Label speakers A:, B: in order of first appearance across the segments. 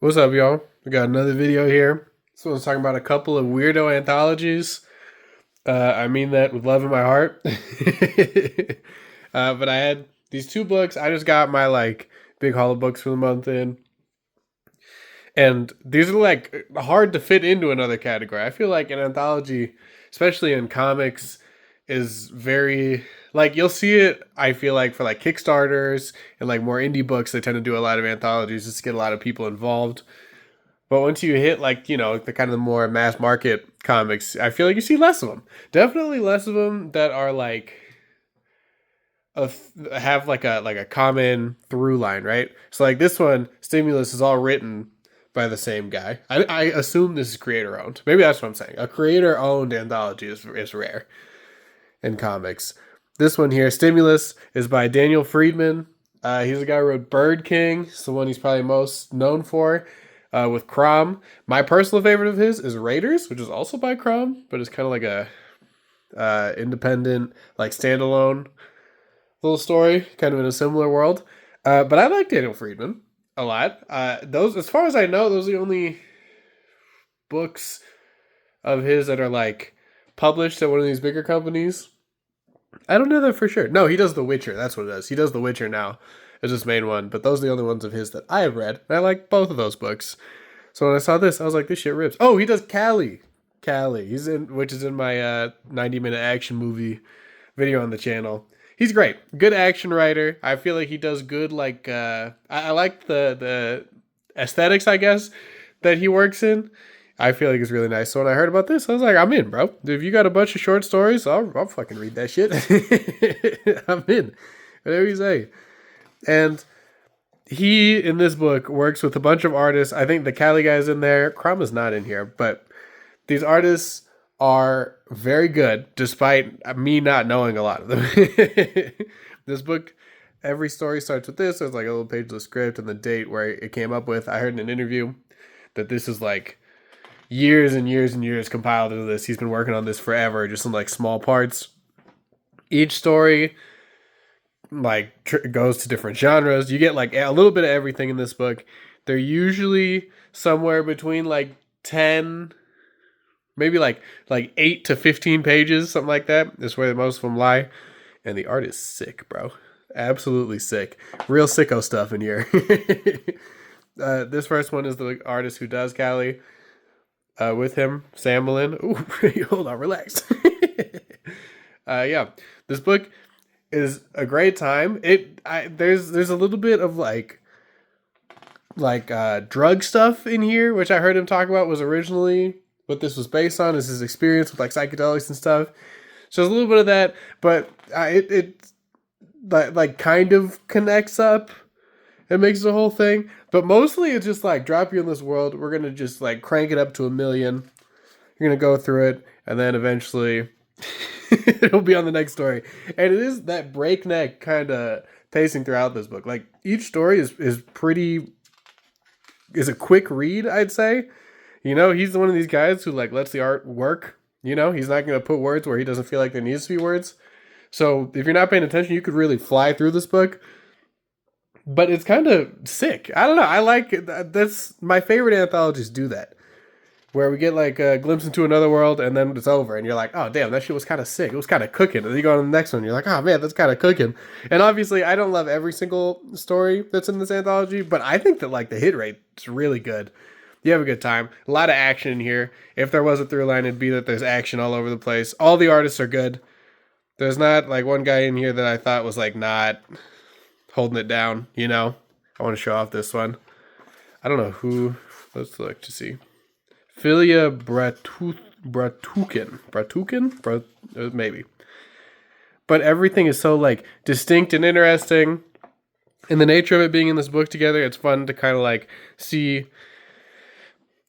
A: What's up, y'all? We got another video here. This one's talking about a couple of weirdo anthologies. I mean that with love in my heart. But I had these two books. I just got my big haul of books for the month in, and these are hard to fit into another category. I feel like an anthology, especially in comics, is very you'll see it. I feel like for Kickstarters and more indie books, they tend to do a lot of anthologies just to get a lot of people involved. But once you hit the kind of the more mass market comics, I feel like you see less of them. Definitely less of them that are have a common through line, right? So this one, Stimulus, is all written by the same guy. I assume this is creator owned. Maybe that's what I'm saying. A creator owned anthology is rare in comics. This one here, Stimulus, is by Daniel Friedman. He's the guy who wrote Bird King. It's the one he's probably most known for. With Crom. My personal favorite of his is Raiders, which is also by Crom, but it's kind of like a independent, standalone little story, kind of in a similar world. But I like Daniel Friedman a lot. Those, as far as I know, those are the only books of his that are published at one of these bigger companies. I don't know that for sure. No, he does The Witcher. That's what it is. He does The Witcher now as his main one, but those are the only ones of his that I have read. And I like both of those books. So when I saw this, I was like, this shit rips. Oh, he does Callie. He's in, which is in my 90-minute action movie video on the channel. He's great. Good action writer. I feel like he does good, I like the aesthetics, I guess, that he works in. I feel like it's really nice. So when I heard about this, I was like, I'm in, bro. If you got a bunch of short stories, I'll fucking read that shit. I'm in. Whatever you say. And he, in this book, works with a bunch of artists. I think the Cali guy's in there. Crom is not in here, but these artists are very good, despite me not knowing a lot of them. This book, every story starts with this. There's a little page of the script and the date where it came up with. I heard in an interview that this is years and years and years compiled into this. He's been working on this forever, just in small parts. Each story goes to different genres. You get a little bit of everything in this book. They're usually somewhere between 10, maybe 8 to 15 pages, something like that. Is where most of them lie. And the art is sick, bro. Absolutely sick. Real sicko stuff in here. This first one is the artist who does Cali. With him, Samlin. Ooh, hold on, relax. Yeah, this book is a great time. There's a little bit of drug stuff in here, which I heard him talk about was originally what this was based on, is his experience with psychedelics and stuff. So there's a little bit of that, but it kind of connects up and makes the whole thing. But mostly it's just drop you in this world. We're gonna just crank it up to 1 million. You're gonna go through it, and then eventually it'll be on the next story. And it is that breakneck kind of pacing throughout this book. Each story is a quick read, I'd say. He's one of these guys who lets the art work. He's not gonna put words where he doesn't feel like there needs to be words. So if you're not paying attention, you could really fly through this book. But it's kind of sick. I don't know. I like it. That's my favorite anthologies do that. Where we get a glimpse into another world and then it's over. And you're like, oh, damn, that shit was kind of sick. It was kind of cooking. And then you go on the next one. And you're like, oh, man, that's kind of cooking. And obviously, I don't love every single story that's in this anthology. But I think that the hit rate is really good. You have a good time. A lot of action in here. If there was a through line, it'd be that there's action all over the place. All the artists are good. There's not one guy in here that I thought was not holding it down, I want to show off this one. I don't know who. Let's look to see. Filia Bratukin? Maybe. But everything is so distinct and interesting. And the nature of it being in this book together, it's fun to kind of see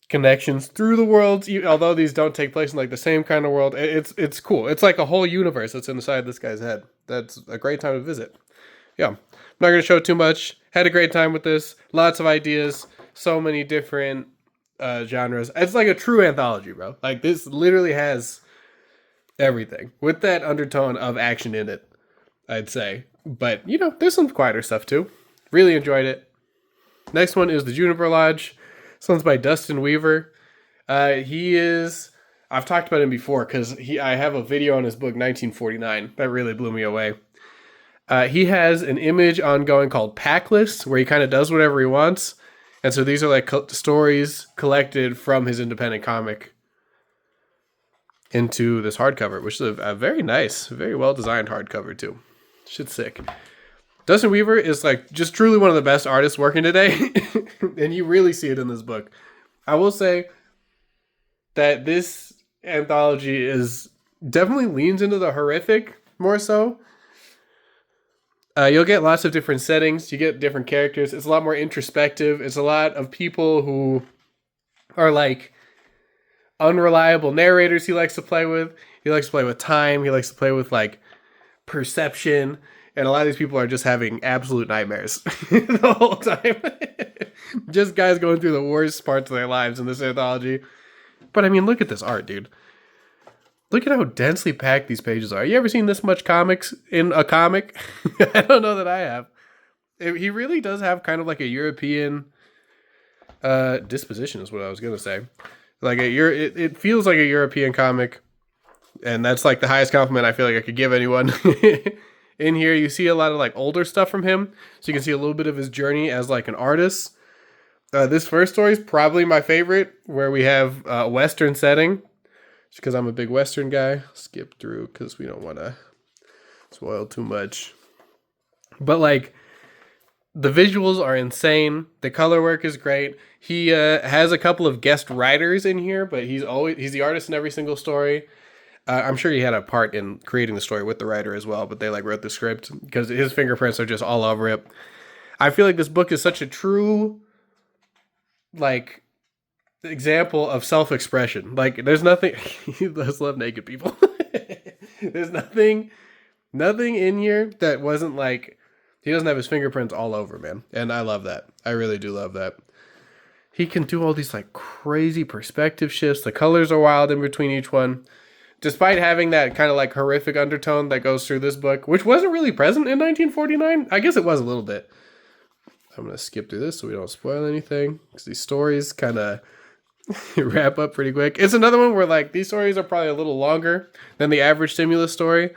A: connections through the worlds. Although these don't take place in the same kind of world, it's cool. It's a whole universe that's inside this guy's head. That's a great time to visit. Yeah, I'm not going to show too much. Had a great time with this. Lots of ideas. So many different genres. It's a true anthology, bro. This literally has everything. With that undertone of action in it, I'd say. But, there's some quieter stuff too. Really enjoyed it. Next one is the Juniper Lodge. This one's by Dustin Weaver. He is. I've talked about him before because I have a video on his book 1949 that really blew me away. He has an image ongoing called Packlist where he kind of does whatever he wants, and so these are like stories collected from his independent comic into this hardcover, which is a very nice, very well designed hardcover too. Shit's sick. Dustin Weaver is like just truly one of the best artists working today, and you really see it in this book. I will say that this anthology is definitely leans into the horrific more so. You'll get lots of different settings. You get different characters. It's a lot more introspective. It's a lot of people who are like unreliable narrators he likes to play with. He likes to play with time. He likes to play with like perception. And a lot of these people are just having absolute nightmares the whole time. Just guys going through the worst parts of their lives in this anthology. But I mean, look at this art, dude. Look at how densely packed these pages are. You ever seen this much comics in a comic? I don't know that I have. He really does have kind of like a European disposition is what I was going to say. Like it feels like a European comic. And that's like the highest compliment I feel like I could give anyone. In here, you see a lot of like older stuff from him. So you can see a little bit of his journey as like an artist. This first story is probably my favorite, where we have a Western setting. Just because I'm a big Western guy. Skip through because we don't want to spoil too much. But like, the visuals are insane. The color work is great. He has a couple of guest writers in here, but he's the artist in every single story. I'm sure he had a part in creating the story with the writer as well, but they like wrote the script because his fingerprints are just all over it. I feel like this book is such a true like example of self-expression. Like there's nothing he does love naked people. There's nothing in here that wasn't like he doesn't have his fingerprints all over, man. And I love that. I really do love that. He can do all these like crazy perspective shifts. The colors are wild in between each one. Despite having that kind of like horrific undertone that goes through this book, which wasn't really present in 1949. I guess it was a little bit. I'm going to skip through this so we don't spoil anything, because these stories kind of wrap up pretty quick. It's another one where like these stories are probably a little longer than the average Stimulus story.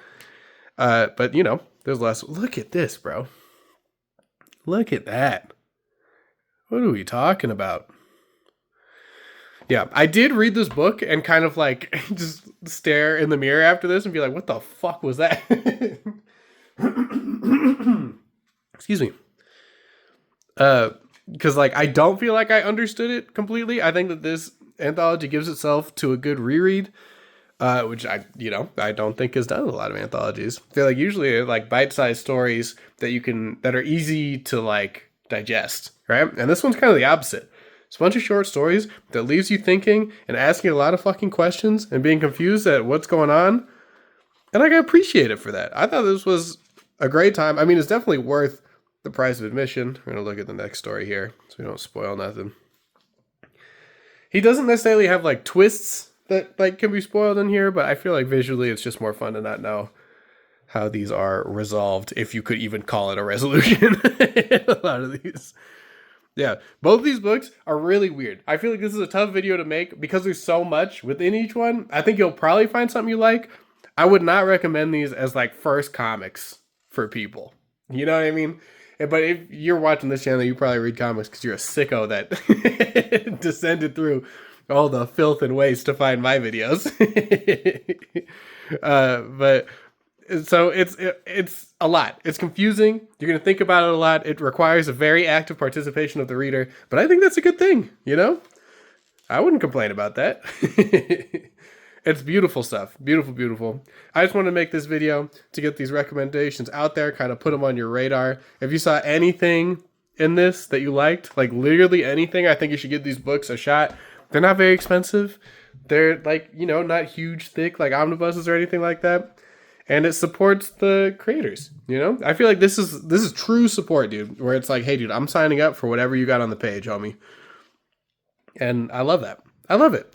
A: But you know, there's less. Look at this, bro. Look at that. What are we talking about? Yeah, I did read this book and kind of like just stare in the mirror after this and be like, what the fuck was that? Excuse me. Because like I don't feel like I understood it completely. I think that this anthology gives itself to a good reread, which I don't think is done in a lot of anthologies. I feel like usually like bite-sized stories that are easy to like digest, right? And this one's kind of the opposite. It's a bunch of short stories that leaves you thinking and asking a lot of fucking questions and being confused at what's going on. And I appreciate it for that. I thought this was a great time. I mean, it's definitely worth the price of admission. We're going to look at the next story here so we don't spoil nothing. He doesn't necessarily have like twists that like can be spoiled in here, but I feel like visually it's just more fun to not know how these are resolved, if you could even call it a resolution. A lot of these. Yeah, both these books are really weird. I feel like this is a tough video to make because there's so much within each one. I think you'll probably find something you like. I would not recommend these as like first comics for people. You know what I mean? But if you're watching this channel, you probably read comics because you're a sicko that descended through all the filth and waste to find my videos. But so it's a lot. It's confusing. You're going to think about it a lot. It requires a very active participation of the reader. But I think that's a good thing, you know? I wouldn't complain about that. It's beautiful stuff. Beautiful, beautiful. I just wanted to make this video to get these recommendations out there, kind of put them on your radar. If you saw anything in this that you liked, like literally anything, I think you should give these books a shot. They're not very expensive. They're like, you know, not huge, thick, like omnibuses or anything like that. And it supports the creators, you know? I feel like this is true support, dude, where it's like, hey, dude, I'm signing up for whatever you got on the page, homie. And I love that. I love it.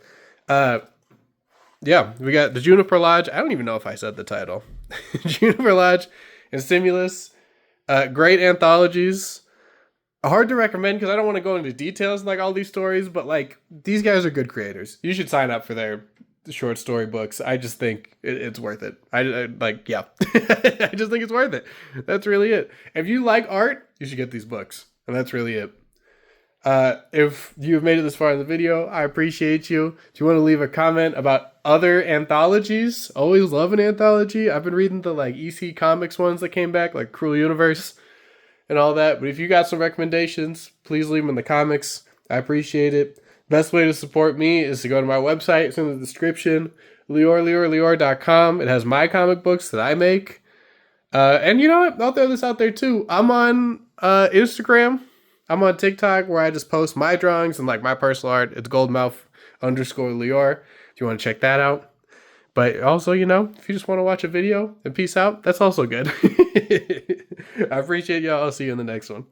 A: Yeah, we got the Juniper Lodge. I don't even know if I said the title. Juniper Lodge and Stimulus. Great anthologies. hard to recommend because I don't want to go into details like all these stories, but like these guys are good creators. You should sign up for their short story books. I just think it's worth it. I like, yeah, I just think it's worth it. That's really it. If you like art, you should get these books, and that's really it. If you've made it this far in the video, I appreciate you. If you want to leave a comment about other anthologies, always love an anthology. I've been reading the like EC Comics ones that came back, like Cruel Universe and all that. But if you got some recommendations, please leave them in the comics. I appreciate it. Best way to support me is to go to my website. It's in the description. Lior.com. It has my comic books that I make. And you know what? I'll throw this out there too. I'm on Instagram. I'm on TikTok where I just post my drawings and like my personal art. It's goldmouth_Lior. If you want to check that out. But also, you know, if you just want to watch a video and peace out, that's also good. I appreciate y'all. I'll see you in the next one.